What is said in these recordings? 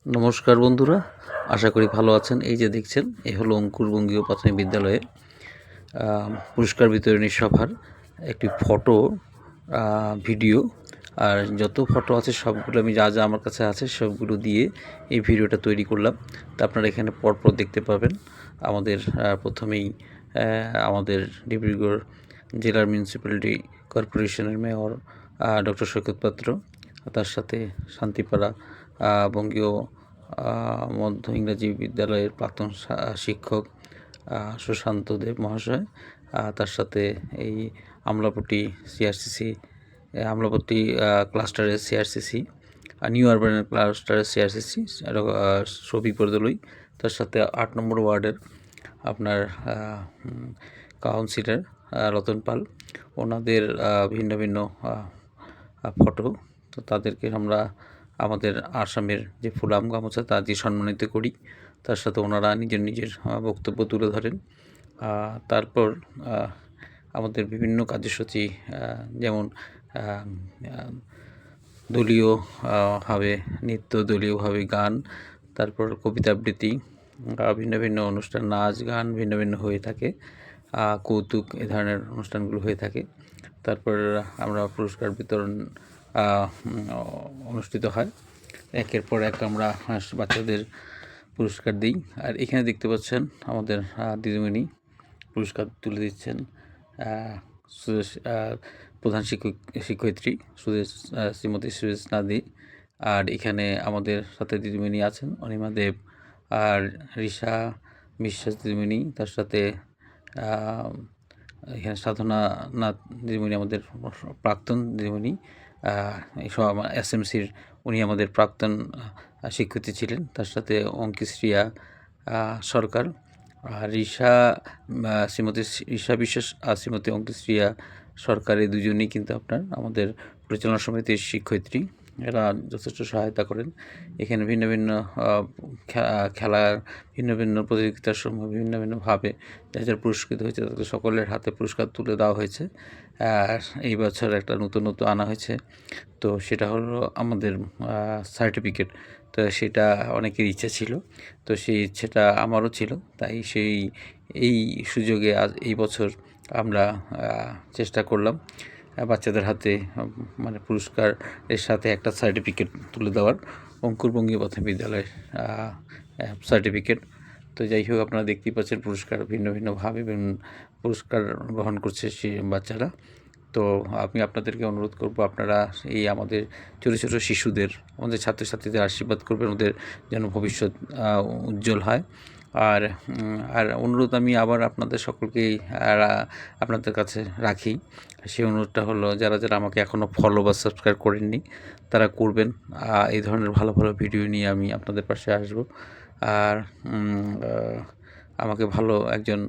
নমস্কার বন্ধুরা, আশা করি ভালো আছেন। এই যে দেখছেন, এই হলো অঙ্কুর বঙ্গীয় প্রাথমিক বিদ্যালয়ের পুরস্কার বিতরণী সভার একটি ফটো ভিডিও। আর যত ফটো আছে সবগুলো আমি যা আমার কাছে আছে সবগুলো দিয়ে এই ভিডিওটা তৈরি করলাম। তা আপনারা এখানে পরপর দেখতে পাবেন। আমাদের প্রথমেই আমাদের ডিব্রুগড় জেলার মিউনিসিপ্যালিটি কর্পোরেশনের মেয়র ডক্টর সৈকত পাত্র, তার সাথে শান্তিপাড়া বঙ্গীয় মধ্য ইংরাজি বিদ্যালয়ের প্রাক্তন শিক্ষক সুশান্ত দেব মহাশয়, তার সাথে এই আমলাপট্টি সিআরসিসি আমলাপট্টি ক্লাস্টারের সিআরসিসি নিউ আরবানের ক্লাস্টারের সিআরসিসি শফিক বরদলুই, তার সাথে 8 নম্বর ওয়ার্ডের আপনার কাউন্সিলর রতন পাল, ওনাদের ভিন্ন ভিন্ন ফটো। তো তাদেরকে আমরা আমাদের আসামের যে ফুলাম গামোচা তা দিয়ে সম্মানিত করি। তার সাথে ওনারা নিজের বক্তব্য তুলে ধরেন। তারপর আমাদের বিভিন্ন কার্যসূচি, যেমন দলীয় ভাবে নৃত্য, দলীয়ভাবে গান, তারপর কবিতা আবৃত্তি, ভিন্ন ভিন্ন অনুষ্ঠান, নাচ গান ভিন্ন ভিন্ন হয়ে থাকে, কৌতুক এ ধরনের অনুষ্ঠানগুলো হয়ে থাকে। তারপর আমরা পুরস্কার বিতরণ অনুষ্ঠিত হয়। একের পর এক আমরা বাচ্চাদের পুরস্কার দিই। আর এখানে দেখতে পাচ্ছেন আমাদের দিদিমণি পুরস্কার তুলে দিচ্ছেন, প্রধান শিক্ষয়িত্রী শ্রীমতী সুরেশ নাদি। আর এখানে আমাদের সাথে দিদিমণি আছেন অনিমা দেব আর রিশা বিশ্বাস দিদিমণি, তার সাথে এখানে সাধনা নাথ দিদিমণি আমাদের প্রাক্তন দিদিমণি, এইসব আমার এসএমসির উনি আমাদের প্রাক্তন শিক্ষয়িত্রী ছিলেন। তার সাথে অঙ্কিশ্রিয়া সরকার, শ্রীমতী রিশা বিশ্বাস আর শ্রীমতী অঙ্কিশ্রিয়া সরকার, এই দুজনেই কিন্তু আপনার আমাদের পরিচালনা সমিতির শিক্ষয়িত্রী। এরা যথেষ্ট সহায়তা করেন। এখানে ভিন্ন ভিন্ন খেলার ভিন্ন ভিন্ন প্রতিযোগিতার সময় ভিন্ন ভিন্নভাবে যারা পুরস্কৃত হয়েছে তাদের সকলের হাতে পুরস্কার তুলে দেওয়া হয়েছে। আর এই বছর একটা নতুনত্ব আনা হয়েছে, তো সেটা হলো আমাদের সার্টিফিকেট। তো সেটা অনেকের ইচ্ছা ছিল, তো সেই ইচ্ছেটা আমারও ছিল। তাই এই সুযোগে আজ এই বছর আমরা চেষ্টা করলাম বাচ্চাদের হাতে মানে পুরস্কারের সাথে একটা সার্টিফিকেট তুলে দেওয়ার, অঙ্কুর বঙ্গীয় প্রাথমিক বিদ্যালয়ের সার্টিফিকেট। তো যাই হোক, আপনারা দেখতেই পাচ্ছেন পুরস্কার ভিন্ন ভিন্নভাবে পুরস্কার গ্রহণ করছে সেই বাচ্চারা। তো আমি আপনাদেরকে অনুরোধ করব, আপনারা এই আমাদের ছোটো ছোটো শিশুদের, আমাদের ছাত্রছাত্রীদের আশীর্বাদ করবেন, ওদের যেন ভবিষ্যৎ উজ্জ্বল হয়। আর অনুরোধ আমি আবার আপনাদের সকলকেই আপনাদের কাছে রাখি। সেই অনুরোধটা হলো, যারা আমাকে এখনও ফলো বা সাবস্ক্রাইব করেননি তারা করবেন। এই ধরনের ভালো ভালো ভিডিও নিয়ে আমি আপনাদের পাশে আসব। আর আমাকে ভালো একজন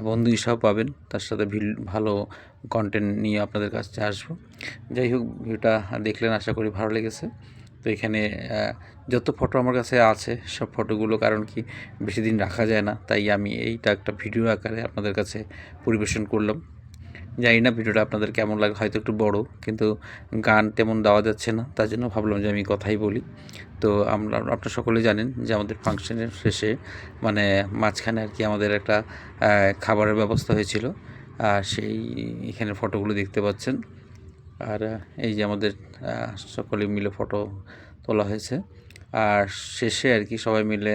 বন্ধু হিসাবে পাবেন, তার সাথে ভালো কন্টেন্ট নিয়ে আপনাদের কাছে আসবো। যাই হোক, ভিডিওটা দেখলেন, আশা করি ভালো লেগেছে। তো এখানে যত ফটো আমার কাছে আছে সব ফটোগুলো, কারণ কি বেশি দিন রাখা যায় না, তাই আমি এইটা একটা ভিডিও আকারে আপনাদের কাছে পরিবেশন করলাম। জানি না ভিডিওটা আপনাদের কেমন লাগে, হয়তো একটু বড়, কিন্তু গান তেমন দেওয়া যাচ্ছে না, তার জন্য ভাবলাম যে আমি কথাই বলি। তো আপনারা সকলে জানেন যে আমাদের ফাংশনের শেষে মানে মাঝখানে আর কি আমাদের একটা খাবারের ব্যবস্থা হয়েছিল, সেই এখানে ফটোগুলো দেখতে পাচ্ছেন। আর এই যে আমাদের সকলে মিলে ফটো তোলা হয়েছে, আর শেষে আর কি সবাই মিলে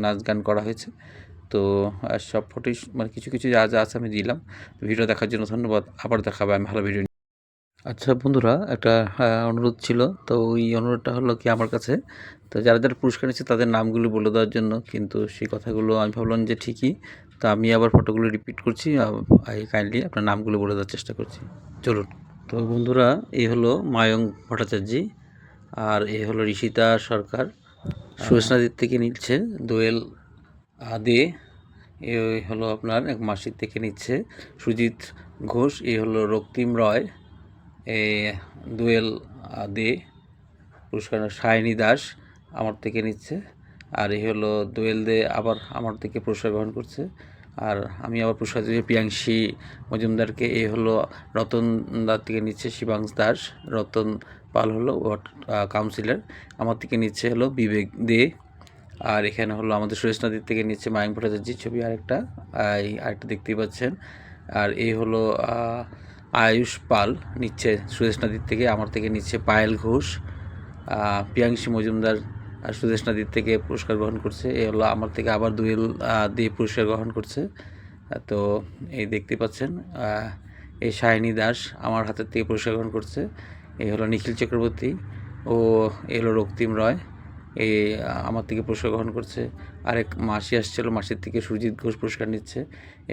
নাচ গান করা হয়েছে। তো সব ফটোই মানে কিছু কিছু যা যা আছে আমি দিলাম। ভিডিও দেখার জন্য ধন্যবাদ। আবার দেখাবে আমি ভালো ভিডিও। আচ্ছা বন্ধুরা, একটা অনুরোধ ছিল। তো ওই অনুরোধটা হলো কি আমার কাছে, তো যারা পুরস্কার নিচ্ছে তাদের নামগুলো বলে দেওয়ার জন্য, কিন্তু সেই কথাগুলো আমি ভাবলাম যে ঠিকই, তো আমি আবার ফটোগুলো রিপিট করছি। কাইন্ডলি আপনার নামগুলো বলে দেওয়ার চেষ্টা করছি, চলুন। তো বন্ধুরা, এই হলো মায়ঙ্ক ভট্টাচার্য, আর এই হলো ঋষিতা সরকার, সুরেশনাদির থেকে নিচ্ছে দোয়েল দে, এই হলো আপনার এক মাসির থেকে নিচ্ছে সুজিত ঘোষ, এই হলো রক্তিম রয়, দোয়েল দে পুরস্কার, সায়নী দাস আমার থেকে নিচ্ছে, আর এই হলো দোয়েল দে আবার আমার থেকে পুরস্কার গ্রহণ করছে, আর আমি আবার পুরস্কার দিয়েছি প্রিয়াংশী মজুমদারকে। এ হলো রতনদার থেকে নিচ্ছে শিবাংশ দাস, রতন পাল হলো কাউন্সিলর, আমার থেকে নিচ্ছে হলো বিবেক দে। আর এখানে হলো আমাদের সুরেশ নদীর থেকে নিচ্ছে মায়ঙ্ক ভট্টাচার্যের ছবি আরেকটা দেখতেই পাচ্ছেন। আর এই হলো আয়ুষ পাল নিচ্ছে সুরেশ নদীর থেকে, আমার থেকে নিচ্ছে পায়েল ঘোষ। প্রিয়াংশী মজুমদার আর সুদেশ নদীর থেকে পুরস্কার গ্রহণ করছে। এ হলো আমার থেকে আবার দুয়েল দিয়ে পুরস্কার গ্রহণ করছে। তো এই দেখতে পাচ্ছেন এই শাহিনী দাস আমার হাতের থেকে পুরস্কার গ্রহণ করছে। এই হলো নিখিল চক্রবর্তী, ও এ হলো রক্তিম রয়, এই আমার থেকে পুরস্কার গ্রহণ করছে। আরেক মাসি আসছিল, মাসির থেকে সুরজিৎ ঘোষ পুরস্কার নিচ্ছে।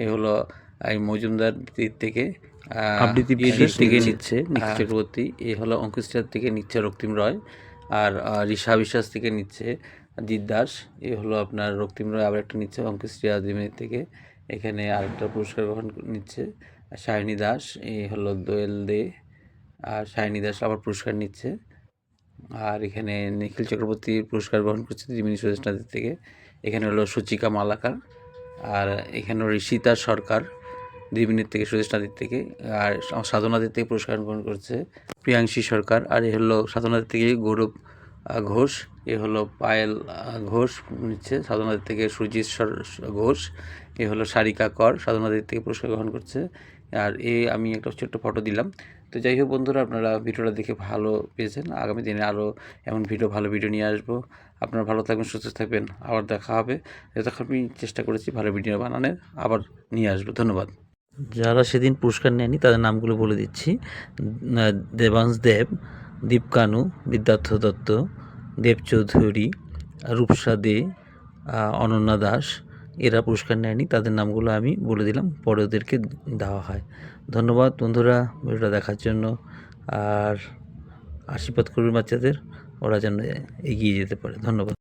এই হলো এই মজুমদার থেকে থেকে নিচ্ছে নিখিল চক্রবর্তী। এই হলো অঙ্কুশটার থেকে নিচ্ছে রক্তিম রয়। আর ঋষা বিশ্বাস থেকে নিচ্ছে জিৎ দাস। এই হলো আপনার রক্তিম রয় আবার একটা নিচ্ছে অঙ্কুশিয়া দিমের থেকে। এখানে আরেকটা পুরস্কার গ্রহণ নিচ্ছে শাহিনী দাস। এই হলো দোয়েল দে, আর শাহিনী দাস আবার পুরস্কার নিচ্ছে। আর এখানে নিখিল চক্রবর্তী পুরস্কার গ্রহণ করছে ত্রিবেণী সুরেশ নদীর থেকে। এখানে হলো সূচিকা মালাকার। আর এখানে ঋষিতা সরকার দ্বিবেণীর থেকে সুরেশ নদীর থেকে। আর সাধনাদের থেকে পুরস্কার গ্রহণ করছে প্রিয়াংশী সরকার। আর এ হলো সাধনাদের থেকে গৌরব ঘোষ। এ হলো পায়েল ঘোষ নিচ্ছে সাধনাদের থেকে সুরজিৎ ঘোষ। এ হলো সারিকা কর সাধনাদের থেকে পুরস্কার গ্রহণ করছে। আর আমি একটা ছোট্ট ফটো দিলাম। তো যাই হোক বন্ধুরা, আপনারা ভিডিওটা দেখে ভালো পেয়েছেন। আগামী দিনে আরও এমন ভালো ভিডিও নিয়ে আসবো। আপনারা ভালো থাকবেন, সুস্থ থাকবেন, আবার দেখা হবে। যতক্ষণ আমি চেষ্টা করেছি ভালো ভিডিও বানানোর, আবার নিয়ে আসবো। ধন্যবাদ। যারা সেদিন পুরস্কার নেয়নি তাদের নামগুলো বলে দিচ্ছি: দেবাংশ দেব, দীপ কানু, বিদ্যার্থ দত্ত, দেব চৌধুরী, রূপসা দে, অনন্যা দাস। এরা পুরস্কার নেয়নি, তাদের নামগুলো আমি বলে দিলাম, পরে ওদেরকে দেওয়া হয়। ধন্যবাদ বন্ধুরা ভিডিওটা দেখার জন্য। আর আশীর্বাদ করুন বাচ্চাদের, ওরা যেন এগিয়ে যেতে পারে। ধন্যবাদ।